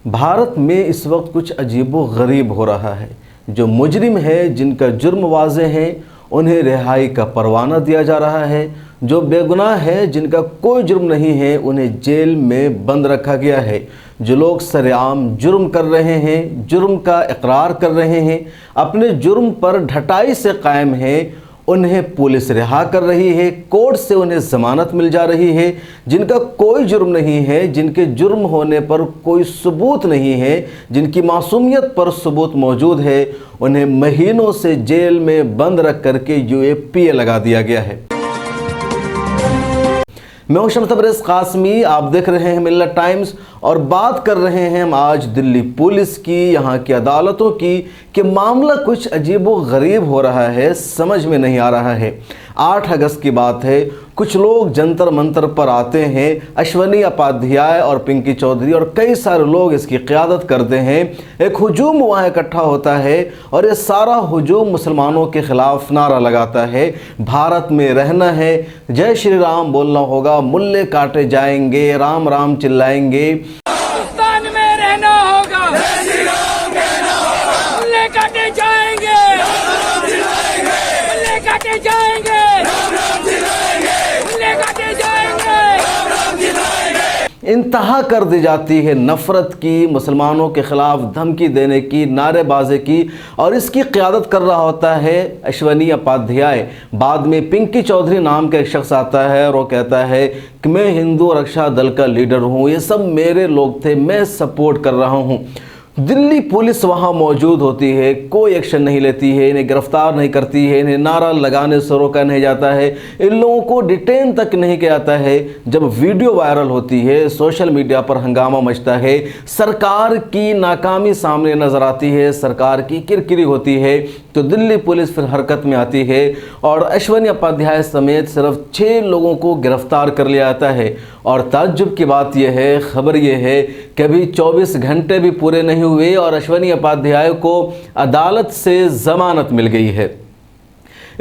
भारत में इस वक्त कुछ अजीबो गरीब हो रहा है। जो मुजरिम है, जिनका जुर्म वाज़े हैं, उन्हें रिहाई का परवाना दिया जा रहा है। जो बेगुनाह है, जिनका कोई जुर्म नहीं है, उन्हें जेल में बंद रखा गया है। जो लोग सरेआम जुर्म कर रहे हैं, जुर्म का इकरार कर रहे हैं, अपने जुर्म पर ढटाई से कायम हैं, उन्हें पुलिस रिहा कर रही है। कोर्ट से उन्हें ज़मानत मिल जा रही है। जिनका कोई जुर्म नहीं है, जिनके जुर्म होने पर कोई सबूत नहीं है, जिनकी मासूमियत पर सबूत मौजूद है, उन्हें महीनों से जेल में बंद रख करके UAPA लगा दिया गया है। मैं हूं शम्स तबरेज़ कासमी, आप देख रहे हैं मिल्लत टाइम्स और बात कर रहे हैं हम आज दिल्ली पुलिस की, यहाँ की अदालतों की, कि मामला कुछ अजीबो गरीब हो रहा है, समझ में नहीं आ रहा है। 8 अगस्त की बात है, कुछ लोग जंतर मंतर पर आते हैं। अश्वनी उपाध्याय और पिंकी चौधरी और कई सारे लोग इसकी क़यादत करते हैं। एक हुजूम वहाँ इकट्ठा होता है और ये सारा हुजूम मुसलमानों के ख़िलाफ़ नारा लगाता है, भारत में रहना है, जय श्री राम बोलना होगा, मुल्ले काटे जाएंगे, राम राम चिल्लाएंगे, पाकिस्तान में रहना होगा, जय श्री राम कहना होगा, मुल्ले काटे जाएंगे, राम राम चिल्लाएंगे, मुल्ले काटे जाएंगे, राम राम चिल्लाएंगे, मुल्ले काटे जाएंगे, राम राम चिल्लाएंगे। इंतहा कर दी जाती है नफ़रत की, मुसलमानों के ख़िलाफ़ धमकी देने की, नारेबाजी की, और इसकी क़यादत कर रहा होता है अश्वनी उपाध्याय। बाद में पिंकी चौधरी नाम का एक शख्स आता है और वो कहता है कि मैं हिंदू रक्षा दल का लीडर हूँ, ये सब मेरे लोग थे, मैं सपोर्ट कर रहा हूँ। दिल्ली पुलिस वहाँ मौजूद होती है, कोई एक्शन नहीं लेती है, इन्हें गिरफ्तार नहीं करती है, इन्हें नारा लगाने से रोका नहीं जाता है, इन लोगों को डिटेन तक नहीं किया जाता है। जब वीडियो वायरल होती है, सोशल मीडिया पर हंगामा मचता है, सरकार की नाकामी सामने नज़र आती है, सरकार की किरकिरी होती है, तो दिल्ली पुलिस फिर हरकत में आती है और अश्वनी उपाध्याय समेत सिर्फ 6 लोगों को गिरफ्तार कर लिया जाता है। और ताज्जुब की बात यह है, खबर यह है कि अभी 24 घंटे भी पूरे नहीं हुए और अश्वनी उपाध्याय को अदालत से ज़मानत मिल गई है।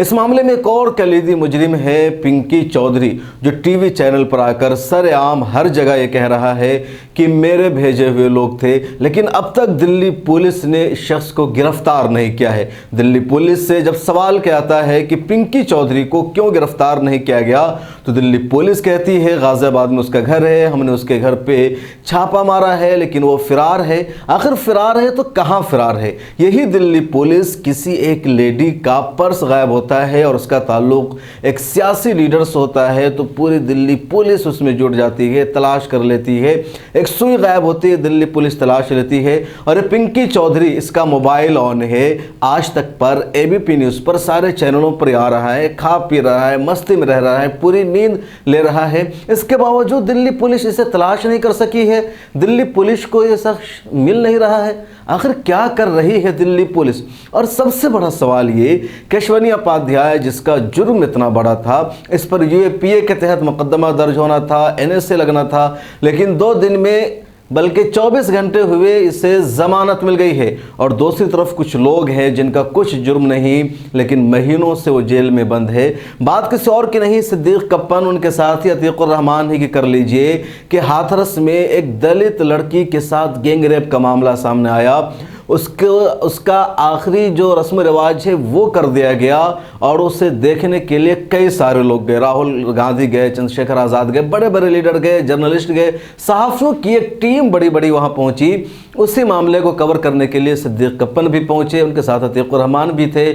इस मामले में एक और कलीदी मुजरिम है पिंकी चौधरी, जो टीवी चैनल पर आकर सरेआम हर जगह ये कह रहा है कि मेरे भेजे हुए लोग थे, लेकिन अब तक दिल्ली पुलिस ने इस शख्स को गिरफ्तार नहीं किया है। दिल्ली पुलिस से जब सवाल किया जाता है कि पिंकी चौधरी को क्यों गिरफ्तार नहीं किया गया, तो दिल्ली पुलिस कहती है गाज़ियाबाद में उसका घर है, हमने उसके घर पे छापा मारा है, लेकिन वो फ़िरार है। आखिर फ़िरार है तो कहाँ फ़िरार है? यही दिल्ली पुलिस किसी एक लेडी का पर्स गायब होता है और उसका ताल्लुक एक सियासी लीडर से होता है, तो पूरी दिल्ली पुलिस उसमें जुट जाती है, तलाश कर लेती है। एक सुई गायब होती है, दिल्ली पुलिस तलाश लेती है और पिंकी चौधरी, इसका मोबाइल ऑन है, आज तक पर ABP न्यूज़ पर सारे चैनलों पर आ रहा है, खा पी रहा है, मस्ती में रह रहा है, पूरी नींद ले रहा है। इसके बावजूद दिल्ली पुलिस इसे तलाश नहीं कर सकी है, दिल्ली पुलिस को ये शख्स मिल नहीं रहा है। आखिर क्या कर रही है दिल्ली पुलिस? और सबसे बड़ा सवाल ये कि अश्वनी उपाध्याय, जिसका जुर्म इतना बड़ा था, इस पर UAPA के तहत मुकदमा दर्ज होना था, NSA लगना था, लेकिन 2 दिन में बल्कि 24 घंटे हुए इसे ज़मानत मिल गई है। और दूसरी तरफ कुछ लोग हैं जिनका कुछ जुर्म नहीं, लेकिन महीनों से वो जेल में बंद है। बात किसी और की नहीं, सिद्दीक कप्पन, उनके साथी अतीकुर रहमान ही की कर लीजिए कि हाथरस में एक दलित लड़की के साथ गैंग रेप का मामला सामने आया। उसका आखिरी जो रस्म रिवाज है वो कर दिया गया और उसे देखने के लिए कई सारे लोग गए, राहुल गांधी गए, चंद्रशेखर आज़ाद गए, बड़े बड़े लीडर गए, जर्नलिस्ट गए, सहाफ़ियों की एक टीम बड़ी बड़ी वहाँ पहुँची। उसी मामले को कवर करने के लिए सिद्दीक कप्पन भी पहुँचे, उनके साथ अतीकुर रहमान भी थे।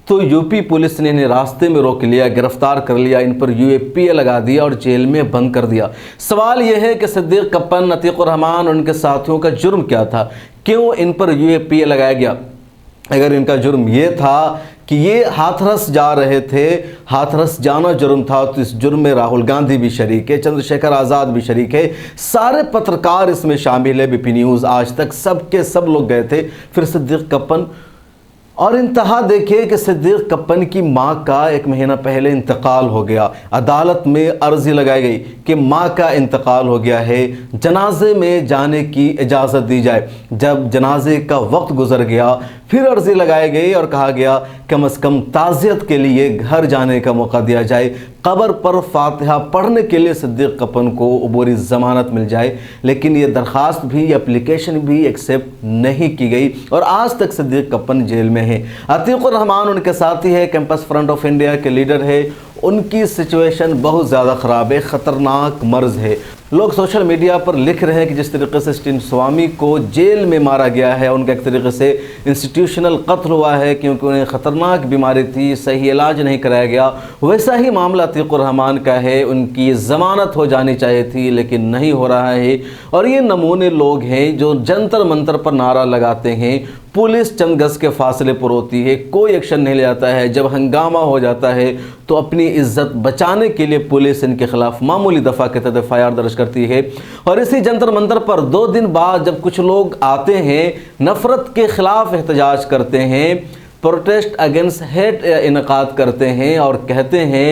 तो यूपी पुलिस ने इन्हें रास्ते में रोक लिया, गिरफ्तार कर लिया, इन पर UAPA लगा दिया और जेल में बंद कर दिया। सवाल यह है कि सिद्दीक कप्पन, अतीकुर रहमान और उनके साथियों का जुर्म क्या था? क्यों इन पर UAPA लगाया गया? अगर इनका जुर्म ये था कि ये हाथरस जा रहे थे, हाथरस जाना जुर्म था, तो इस जुर्म में राहुल गांधी भी शरीक है, चंद्रशेखर आज़ाद भी शरीक है, सारे पत्रकार इसमें शामिल है, ABP न्यूज़, आज तक सबके सब लोग गए थे। फिर सिद्दीक कप्पन, और इंतहा देखिए कि सिद्दीक कप्पन की मां का 1 महीना पहले इंतकाल हो गया। अदालत में अर्जी लगाई गई कि मां का इंतकाल हो गया है, जनाजे में जाने की इजाज़त दी जाए। जब जनाजे का वक्त गुजर गया, फिर अर्जी लगाई गई और कहा गया कम से कम ताज़ियत के लिए घर जाने का मौका दिया जाए, कब्र पर फातिहा पढ़ने के लिए सिद्दीक कपन को अबूरी ज़मानत मिल जाए। लेकिन ये दरख्वास्त भी, एप्लीकेशन भी एक्सेप्ट नहीं की गई और आज तक सिद्दीक कपन जेल में है। अतीकुर रहमान उनके साथी है, कैंपस फ्रंट ऑफ इंडिया के लीडर है। उनकी सिचुएशन बहुत ज़्यादा ख़राब है, ख़तरनाक मर्ज़ है। लोग सोशल मीडिया पर लिख रहे हैं कि जिस तरीके से स्टीन स्वामी को जेल में मारा गया है, उनका एक तरीके से इंस्टीट्यूशनल कत्ल हुआ है क्योंकि उन्हें ख़तरनाक बीमारी थी, सही इलाज नहीं कराया गया, वैसा ही मामला अतीकुर रहमान का है। उनकी ज़मानत हो जानी चाहिए थी लेकिन नहीं हो रहा है। और ये नमूने लोग हैं जो जंतर मंतर पर नारा लगाते हैं, पुलिस चंद गज के फासले पर होती है, कोई एक्शन नहीं ले जाता है। जब हंगामा हो जाता है तो अपनी इज्जत बचाने के लिए पुलिस इनके खिलाफ मामूली दफ़ा के तहत FIR दर्ज करती है। और इसी जंतर मंतर पर 2 दिन बाद जब कुछ लोग आते हैं, नफ़रत के ख़िलाफ़ एहतजाज करते हैं, प्रोटेस्ट अगेंस्ट हेट इनकाद करते हैं और कहते हैं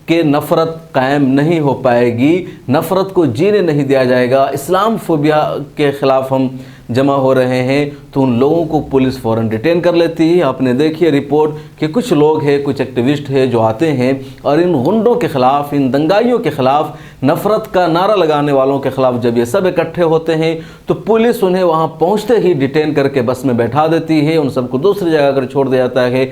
कि नफ़रत कायम नहीं हो पाएगी, नफ़रत को जीने नहीं दिया जाएगा, इस्लाम फोबिया के ख़िलाफ़ हम जमा हो रहे हैं, तो उन लोगों को पुलिस फ़ौरन डिटेन कर लेती है। आपने देखी रिपोर्ट कि कुछ लोग हैं, कुछ एक्टिविस्ट हैं जो आते हैं और इन गुंडों के ख़िलाफ़, इन दंगाइयों के ख़िलाफ़, नफ़रत का नारा लगाने वालों के ख़िलाफ़ जब ये सब इकट्ठे होते हैं तो पुलिस उन्हें वहाँ पहुँचते ही डिटेन करके बस में बैठा देती है, उन सबको दूसरी जगह कर छोड़ दिया जाता है।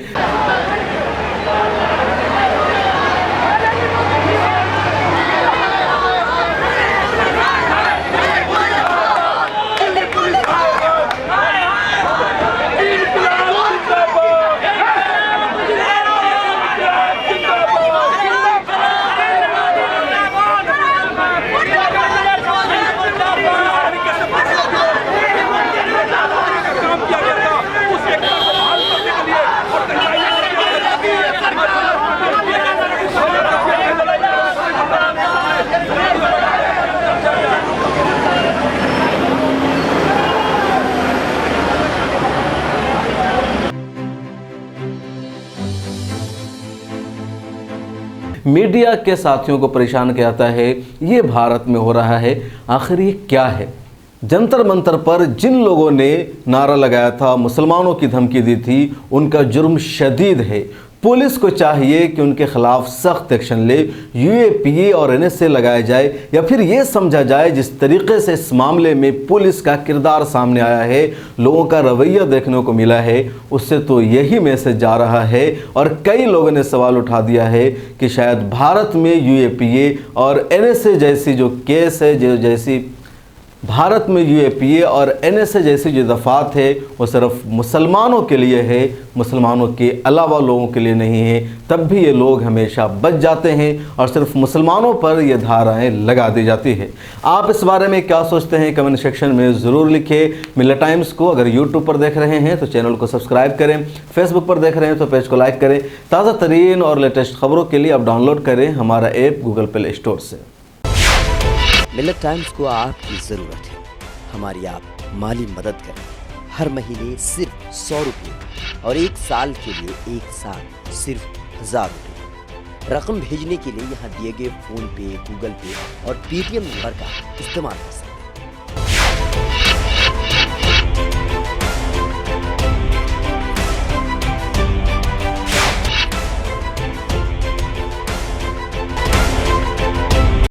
मीडिया के साथियों को परेशान किया जाता है, ये भारत में हो रहा है, आखिर ये क्या है? जंतर मंतर पर जिन लोगों ने नारा लगाया था, मुसलमानों की धमकी दी थी, उनका जुर्म शदीद है। पुलिस को चाहिए कि उनके खिलाफ सख्त एक्शन ले, UAPA और NSA लगाया जाए, या फिर ये समझा जाए जिस तरीके से इस मामले में पुलिस का किरदार सामने आया है, लोगों का रवैया देखने को मिला है, उससे तो यही मैसेज जा रहा है। और कई लोगों ने सवाल उठा दिया है कि शायद भारत में UAPA और NSA जैसी जो केस है, जो जैसी भारत में UAPA और NSA जैसी जो दफ़ात है वो सिर्फ मुसलमानों के लिए है, मुसलमानों के अलावा लोगों के लिए नहीं है। तब भी ये लोग हमेशा बच जाते हैं और सिर्फ मुसलमानों पर ये धाराएं लगा दी जाती है। आप इस बारे में क्या सोचते हैं कमेंट सेक्शन में ज़रूर लिखें। मिल्लत टाइम्स को अगर यूट्यूब पर देख रहे हैं तो चैनल को सब्सक्राइब करें, फेसबुक पर देख रहे हैं तो पेज को लाइक करें। ताज़ा तरीन और लेटेस्ट खबरों के लिए आप डाउनलोड करें हमारा ऐप गूगल प्ले स्टोर से। मिल्लत टाइम्स को आपकी ज़रूरत है, हमारी आप माली मदद करें। हर महीने सिर्फ 100 रुपये और 1 साल के लिए 1 साल सिर्फ 1000 रुपये। रकम भेजने के लिए यहाँ दिए गए फ़ोन पे, गूगल पे और पेटीएम नंबर का इस्तेमाल कर सकते हैं।